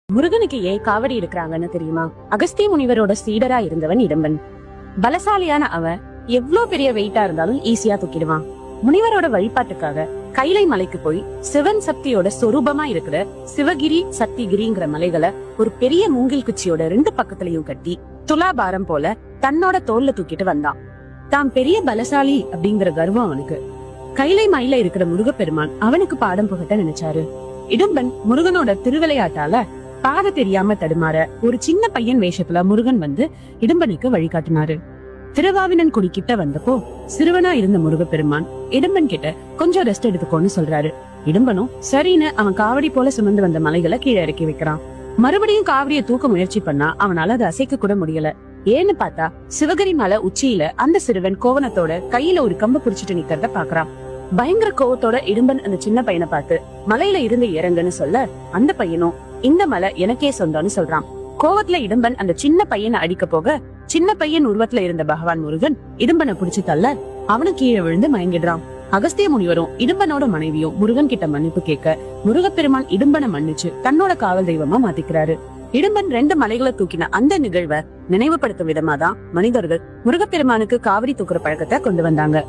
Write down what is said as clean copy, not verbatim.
முருகனுக்கு ஏன் காவடி எடுக்கிறாங்கன்னு தெரியுமா? அகஸ்திய முனிவரோட சீடரா இருந்தவன் இடும்பன். பலசாலியான அவன் எவ்வளவு பெரிய வெயிட்டா இருந்தாலும் ஈஸியா தூக்கிடுவான். முனிவரோட வழிபாட்டுக்காக கைலை மலைக்கு போய் சிவன் சக்தியோட சொரூபமா இருக்கிற சிவகிரி சக்திகிரிங்கிற மலைகளை ஒரு பெரிய மூங்கில் குச்சியோட 2 பக்கத்துலயும் கட்டி துலாபாரம் போல தன்னோட தோல்ல தூக்கிட்டு வந்தான். தான் பெரிய பலசாலி அப்படிங்கிற கர்வம் அவனுக்கு. கைலை மலையில இருக்கிற முருகப்பெருமான் அவனுக்கு பாடம் புகட்ட நினைச்சாரு. இடும்பன் முருகனோட திருவிளையாட்டால பாத தெரியாம தடுமாற ஒரு சின்ன பையன் வேஷத்துல முருகன் வந்து இடும்பனுக்கு வழிகாட்டினாரு. திருவாவினன் குடி கிட்ட வந்தப்போ சிறுவனா இருந்த முருகப்பெருமான் இடும்பன் கிட்ட கொஞ்சம் ரெஸ்ட் எடுத்துக்கோன்னு சொல்றாரு. இடும்பனும் சரின்னு அவன் காவடி போல சுமந்து வந்த மலைகளை கீழே இறக்கி வைக்கிறான். மறுபடியும் காவடியை தூக்க முயற்சி பண்ணா அவனால அதை அசைக்க கூட முடியல. ஏன்னு பார்த்தா சிவகிரி மலை உச்சியில அந்த சிறுவன் கோவணத்தோட கையில ஒரு கம்பு புடிச்சிட்டு நிக்கிறத பாக்குறான். பயங்கர கோவத்தோட இடும்பன் அந்த சின்ன பையனை பார்த்து மலையில இருந்து இறங்குன்னு சொல்ல அந்த பையனும் இந்த மலை எனக்கே சொந்தம்னு சொல்றான். கோவத்துல இடும்பன் அந்த சின்ன பையனை அடிக்க போக சின்ன பையன் உருவத்துல இருந்த பகவான் முருகன் இடும்பனை புடிச்சு தள்ள அவனு கீழே விழுந்து மயங்கிடுறான். அகஸ்திய முனிவரும் இடும்பனோட மனைவியும் முருகன் கிட்ட மன்னிப்பு கேட்க முருகப்பெருமான் இடும்பனை மன்னிச்சு தன்னோட காவல் தெய்வமா மாத்திக்கிறாரு. இடும்பன் 2 மலைகளை தூக்கின அந்த நிகழ்வை நினைவுபடுத்தும் விதமாதான் மனிதர்கள் முருகப்பெருமானுக்கு காவடி தூக்குற பழக்கத்தை கொண்டு வந்தாங்க.